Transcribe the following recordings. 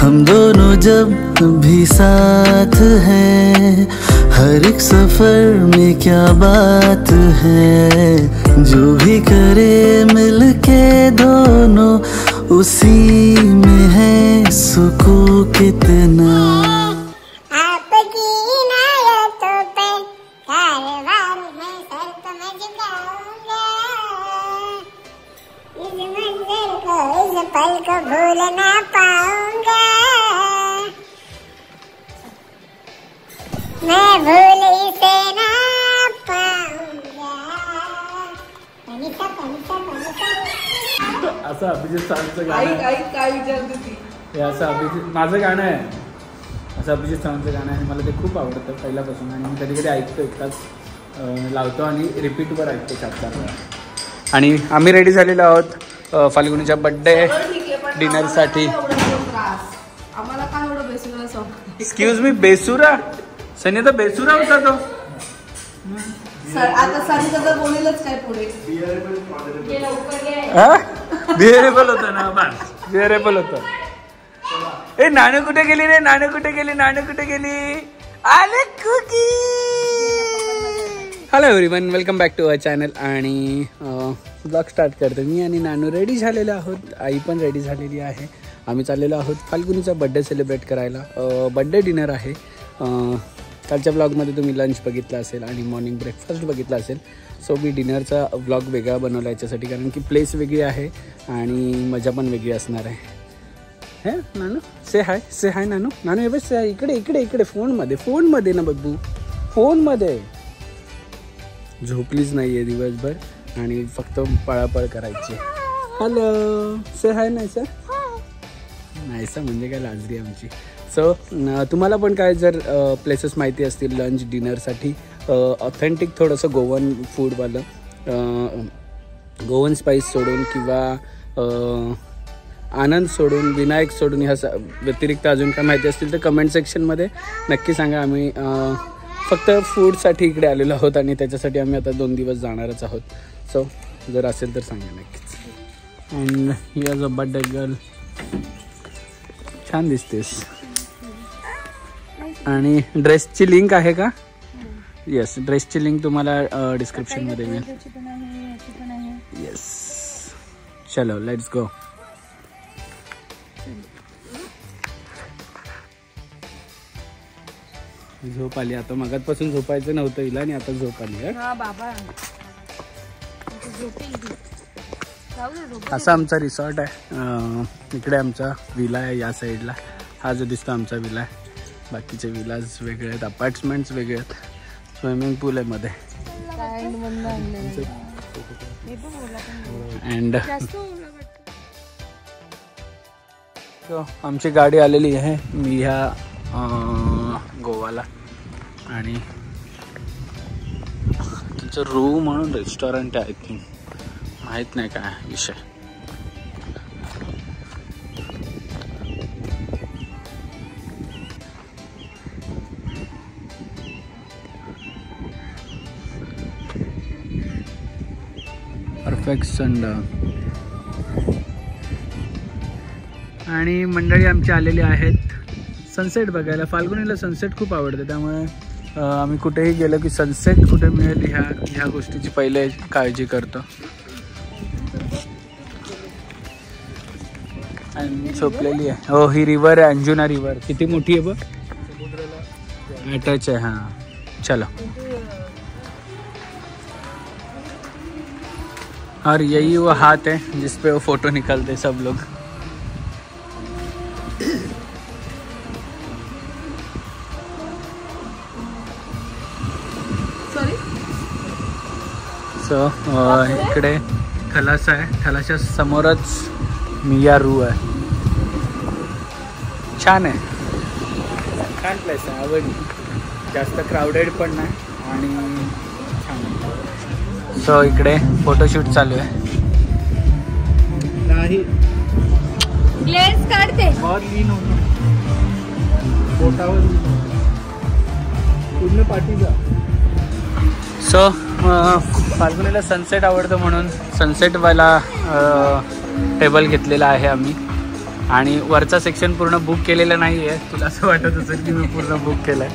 हम दोनों जब भी साथ हैं, हर एक सफर में क्या बात है। जो भी करे मिलके दोनों, उसी में है सुकून कितना। पल को भूल ना पाऊंगा मैं, भूल इसे ना पाऊंगा। असं अभिजित सावंतचं गाणं काय विचारते ती, हे असं अभिजित माझं गाणं आहे, असं अभिजित सावंतचं गाणं आहे. मला ते खूप आवडतं पहिल्यापासून आणि मी कधी कधी ऐकतो, एकटाच लावतो आणि रिपीटवर ऐकतो 4-4 वेळा. आणि आम्ही रेडी झालेलो आहोत फाल्गुनीच्या बर्थडे डिनरसाठी. आम्हाला काय एवढं बेसुरा सॉन्ग. Excuse me, बेसुरा? सनी तर बेसुरा होता तो. आता सनी तर बोलेलच काय पुढे. बिहेरेबल होतं ना, बस बिहेरेबल होतं. ए नानू कुठे गेली रे, नानू कुठे गेली, नानू कुठे गेली? आले Cookie. Hello everyone, welcome back to our channel. आणि ब्लॉग स्टार्ट करतो मी. आणि नानू रेडी झालेले आहोत, आई पण रेडी झालेली आहे. आम्ही चाललेलो आहोत फाल्गुनीचा बड्डे सेलिब्रेट करायला. बड्डे डिनर आहे. कालच्या ब्लॉगमध्ये तुम्ही लंच बघितला असेल आणि मॉर्निंग ब्रेकफास्ट बघितला असेल. सो मी डिनरचा ब्लॉग वेगळा बनवला याच्यासाठी, कारण की प्लेस वेगळी आहे आणि मजा पण वेगळी असणार आहे. हे नानू से हाय, से हाय नानू. नानू हे बस इकडे इकडे इकडे फोनमध्ये ना बब्बू, फोनमध्ये. झोपलीच नाही आहे दिवसभर आणि फक्त पळापळ करायची. हॅलो से हाय. नाही सर, नाही सर म्हणजे काय लाजरी आमची. सो तुम्हाला पण काय जर प्लेसेस माहिती असतील लंच डिनरसाठी, ऑथेंटिक थोडंसं गोवन फूडवालं, गोवन स्पाईस सोडून किंवा आनंद सोडून, विनायक सोडून, ह्या व्यतिरिक्त अजून काय माहिती असतील तर कमेंट सेक्शनमध्ये नक्की सांगा. आम्ही फक्त फूडसाठी इकडे आलेलो आहोत आणि त्याच्यासाठी आम्ही आता 2 दिवस जाणारच आहोत. सो जर असेल तर सांगा नक्कीच. And heirs a birthday girl. छान दिसतेस. आणि ड्रेसची लिंक आहे का? येस, ड्रेसची लिंक तुम्हाला डिस्क्रिप्शनमध्ये मिळेल. येस, चलो लेट्स गो. झोप आली आता. मगातपासून झोपायचं नव्हतं हिला आणि आता झोप आली. बाबा असा आमचा रिसॉर्ट आहे. इकडे आमचा विला आहे या साईडला. हा जो दिसतो आमचा विला आहे. बाकीचे विलाज वेगळे आहेत, अपार्टमेंट्स वेगळे आहेत. स्विमिंग पूल आहे मध्ये. अँड आमची गाडी आलेली आहे मी ह्या गोवाला. आणि तुमचं रूम म्हणून रेस्टॉरंट आहे, आय थिंक, माहीत नाही काय विषय. परफेक्ट सनडाऊन. आणि मंडळी आमची आलेली आहेत सनसेट बघायला. फाल्गुनीला सनसेट खूप आवडतं, त्यामुळे आम्ही कुठेही गेलो की सनसेट कुठे मिळेल ह्या गोष्टीची पहिले काळजी करतो. आणि झोपलेली आहे. हो, ही रिव्हर आहे, अंजुना रिव्हर. किती मोठी आहे बघ, अटॅच आहे. हां चलो. और यही वो हाथ है जिसपे वो फोटो निकालते सब लोग. सो इकडे खलासा आहे. खलाच्या समोरच मिया रू आहे. छान आहे, छान प्लेस आहे, आवडली. जास्त क्राऊडेड पण नाही आणि छान आहे. सो इकडे फोटोशूट चालू आहे. नाही ग्लेज काढते, बहुत लीन होतो पोटावर पूर्ण पाठीचा. सो फाल्गुनीला सनसेट आवडतं म्हणून सनसेटवाला टेबल घेतलेला आहे आम्ही. आणि वरचा सेक्शन पूर्ण बुक केलेला नाही आहे. तुला असं वाटत असेल की मी पूर्ण बुक केलं आहे.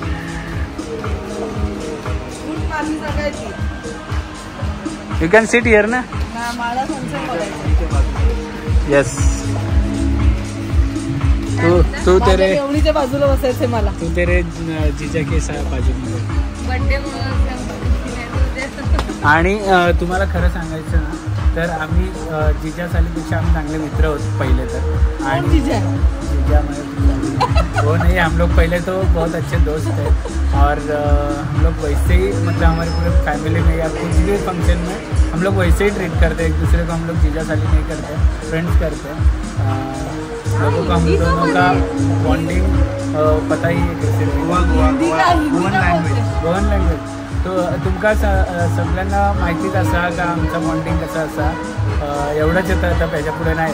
यू कॅन सिट हिअर ना. येस. तू तेरे एवढीच्या बाजूला बसायचे मला. तू तेरे जीजा के बाजू. आणि तुम्हाला खरं सांगायचं ना तर आम्ही जीजा सालीपेक्षा आम्ही चांगले मित्र होतो पहले तर. आणि जीजा वो नहीं, हम लोग पहले तो बहुत अच्छे दोस्त थे और हम लोग वैसे ही मतलब हमारे पूरे फैमिली में या कुछ भी फंक्शन में हम लोग वैसे ही ट्रीट करते हैं एक दूसरे को. हम लोग जीजा साली नहीं करते, फ्रेंड्स करते हैं. लोगों को हम दोनों का बॉन्डिंग पता ही है कैसे. Goan language. तो तुमका सगळ्यांना माहितीच असा का आमचा बॉन्डिंग कसा असा. एवढंच येतं आता त्याच्या पुढे नाही.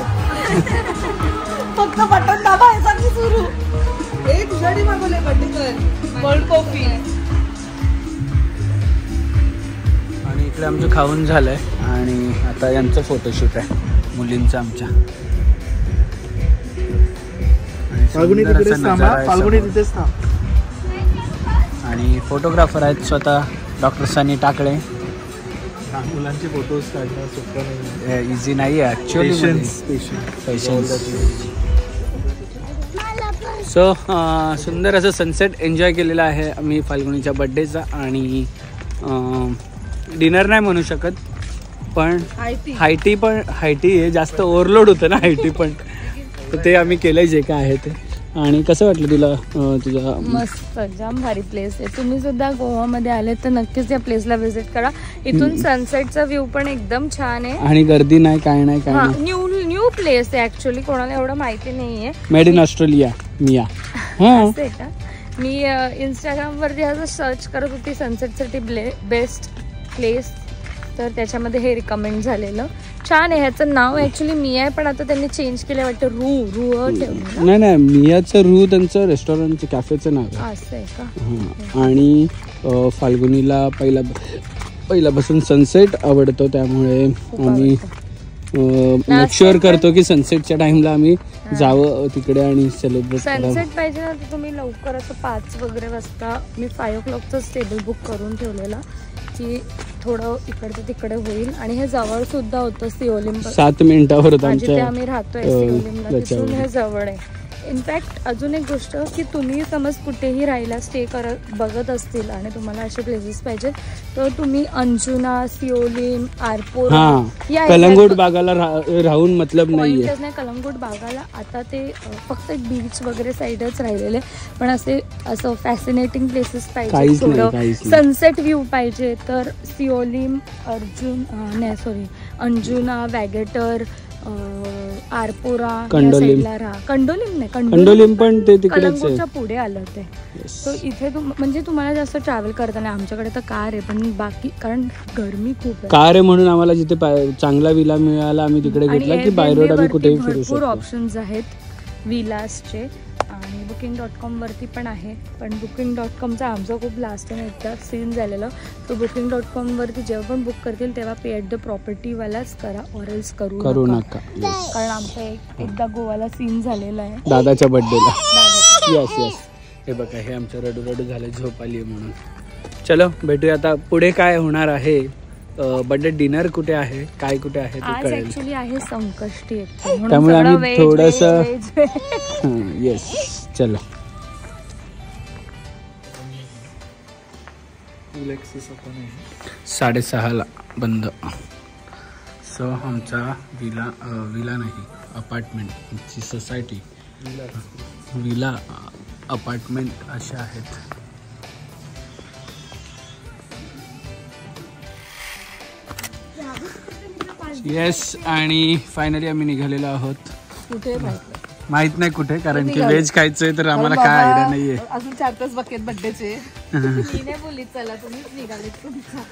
फक्त बटन दाबायचा की सुरू. एक जडी मागवले बटन कोल्ड कॉफी. आणि इकडे आमचं खाऊन झालंय आणि आता यांचं फोटोशूट आहे मुलींचं आमच्या. आणि फोटोग्राफर आहेत स्वतः डॉक्टर सनी टाकळे. मुलांचे फोटोज काढणं सोपं नाही, इझी नाही आहे ॲक्च्युअली. पेशन्स. सो सुंदर असं सनसेट एन्जॉय केलेला आहे आम्ही फाल्गुनीच्या बड्डेचा. आणि डिनर नाही म्हणू शकत पण हायटी हे जास्त ओव्हरलोड होतं ना हायटी पण. तर ते आम्ही केलं जे काय आहे ते. आणि कसं वाटलं तुला तुझा? मस्त, जाम भारी प्लेस आहे. तुम्ही सुद्धा गोवामध्ये आले तर नक्कीच या प्लेसला व्हिजिट करा. इथून सनसेटचा व्ह्यू पण एकदम छान आहे आणि गर्दी नाही काय नाही काय नाही. न्यू प्लेस आहे ऍक्च्युअली, कोणाला एवढं माहिती नाहीये. Made in Australia. मिया असं आहे का? मी इंस्टाग्रामवरती असं सर्च करत होती सनसेटसाठी बेस्ट प्लेस, तर त्याच्यामध्ये हे रिकमेंड झालेलं. छान आहे. ह्याचं नाव ॲक्च्युली मिया आहे पण आता त्यांनी चेंज केलं वाटतं. रू ठेवलं. नाही मियाचं रू त्यांचं रेस्टॉरंटचं कॅफेचं नाव आहे. असं आहे का? आणि फाल्गुनीला पहिल्यापासून सनसेट आवडतो त्यामुळे आम्ही मेक शुअर करतो की सनसेटच्या टाइमला आम्ही जावं तिकडे आणि सेलिब्रेट करावं. सनसेट पाहिजे ना तर तुम्ही लवकर असं 5 वगैरे वाजता. मी 5 o'clockचाच टेबल बुक करून ठेवलेला की थोडं इकडचं तिकडे होईल. आणि हे जवळ सुद्धा होतं सिओलिम. 7 मिनिटावर होतं जिथे आम्ही राहतोय सिओलिमला, तिथून हे जवळ आहे. इनफॅक्ट अजून एक गोष्ट की तुम्ही समज कुठेही राहायला स्टे बघत असतील आणि तुम्हाला असे प्लेसेस पाहिजे तर तुम्ही अंजुना, सिओलिम, आरपोरा या कलंगूट बागाला राहून मतलब नाहीये. कलंगूट बागाला आता ते फक्त बीच वगैरे साईडच राहिलेले, पण असं फॅसिनेटिंग प्लेसेस पाहिजे, थोडं सनसेट व्ह्यू पाहिजे तर सिओलिम, अंजुना, वॅगेटर, आरपोरा, कंडोलिम पण ते तिकडेच आहे, पुढे आलं ते. तो इथे म्हणजे तुम्हाला जास्त ट्रॅव्हल करता नाही. आमच्याकडे तर कार आहे पण बाकी कारण गरमी खूप आहे. कार आहे म्हणून आम्हाला जिथे चांगला विला मिळाला आम्ही तिकडे घेतला की बाय रोड आम्ही कुठेही फिरू शकतो. भरपूर ऑप्शन्स आहेत विलासचे आणि booking.com वरती पण आहे. पण booking.comचा आमचा खूप लास्ट टाइम एकदा सीन झालेलं. तो booking.com वरती जेव्हा पण बुक करतील तेव्हा पे ॲट द प्रॉपर्टीवालाच करा, ऑरल्स करू नका. कारण आमचा एकदा गोवाला सीन झालेला आहे दादाच्या बर्थडेला. येस हे बघा हे आमचं रडू झालं, झोप आली म्हणून. चलो भेटूया आता पुढे काय होणार आहे. बर्थडे डिनर कुठे आहे, काय कुठे आहे ते कळेल. ऍक्च्युअली आहे संकष्टी, त्यामुळे आम्ही थोडस येस चलो 6:30 बंद. सो आमचा विला नाही अपार्टमेंट, सोसायटी विला अपार्टमेंट अशा आहेत. येस आणि फायनली आम्ही निघालेलो आहोत. कुठे माहित नाही कुठे, कारण की व्हेज खायचंय तर आम्हाला काय आयडिया नाहीये. अजून 4-5 बकेट बर्थडेचे. मी बोलली चला तुम्हीच निघाले तुमचा.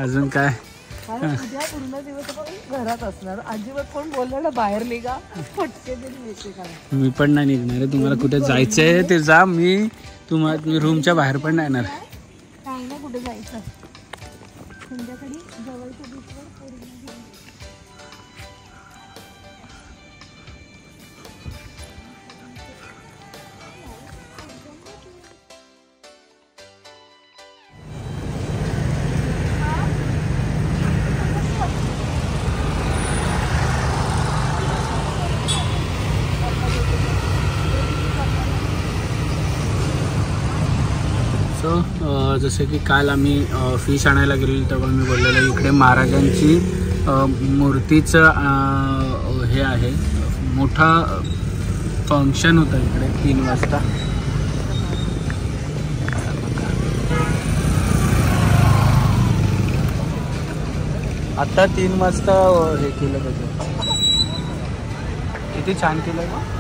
अजून काय उद्या पूर्ण दिवस घरात असणार. अजिबात कोण बोललं ना बाहेर निघा फटके देऊन. मी पण नाही निघणार आहे. तुम्हाला कुठे जायचंय ते जा. मी रूमच्या बाहेर पण नाही येणार. काय ना कुठे जायचं संध्याकाळी जवळच्या बीचवर. जसं की काल आम्ही फिश आणायला गेलेलो तेव्हा मी बोललेलं इकडे महाराजांची मूर्तीचं हे आहे, मोठा फंक्शन होतं इकडे 3 वाजता. आता 3 वाजता हे केलं पाहिजे. किती छान केलं आहे.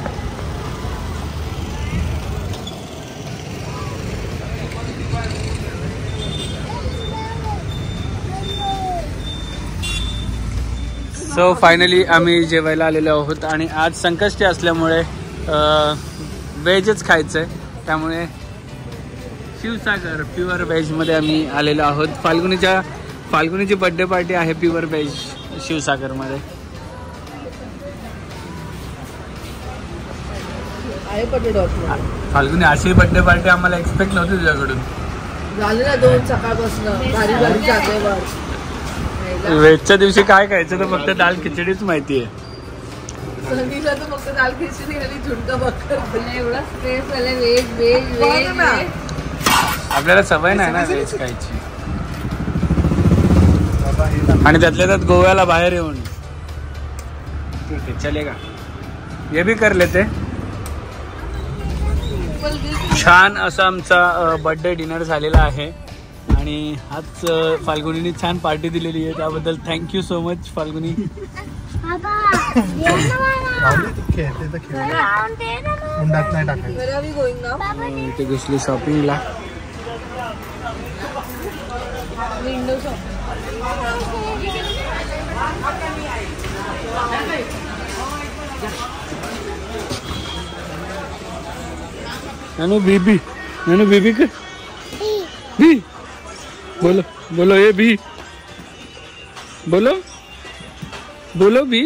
सो फायनली आम्ही जेवायला आलेलो आहोत आणि आज संकष्टी असल्यामुळे व्हेजच खायचं आहे, त्यामुळे शिवसागर प्युअर व्हेजमध्ये आम्ही आलेलो आहोत. फाल्गुनीची बर्थडे पार्टी आहे प्युअर व्हेज शिवसागरमध्ये. फाल्गुनी अशी बर्थडे पार्टी आम्हाला एक्सपेक्ट नव्हती तुझ्याकडून. झाले ना 2 सकाळपासून भारी भारी जागेवर. व्हेजच्या दिवशी काय खायचं तर फक्त दाल खिचडीच माहिती आहे. संधीला तर फक्त दाल खिचडी आणि झुणका भाकर. एवढा स्ट्रेस झाला व्हेज व्हेज व्हेज. आपल्याला सवय नाही ना व्हेज खायची, आणि त्यातल्या त्यात गोव्याला बाहेर येऊन. ठीक आहे चलेगा, हे भी कर लेते. छान असा आमचा बर्थडे डिनर झालेला आहे आणि आज फाल्गुनीने छान पार्टी दिलेली आहे, त्याबद्दल थँक्यू सो मच फाल्गुनी. इथे घुसली शॉपिंगला. Window shopping. नानू बीबी का बी बोलो बोलो, ये बी बोलो बी.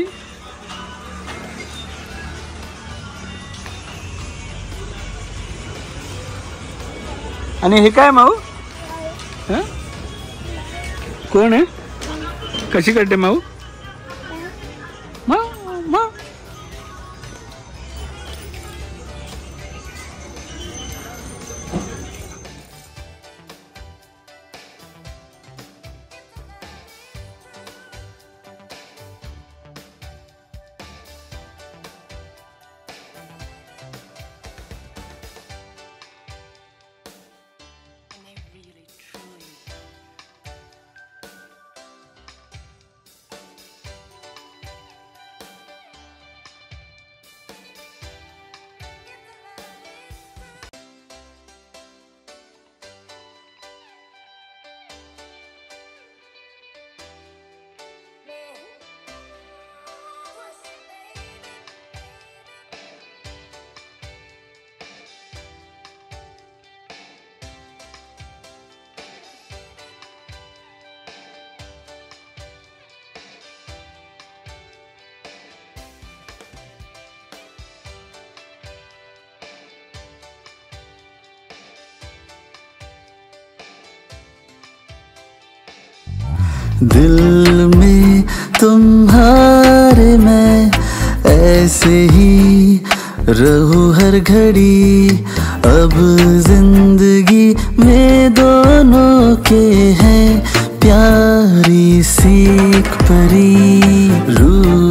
आणि हे काय माऊ? कोण आहे? कशी करते माऊ? माऊ दिल में तुम्हारे मैं ऐसे ही रहूं हर घड़ी. अब जिंदगी में दोनों के हैं प्यारी सी एक परी. रूह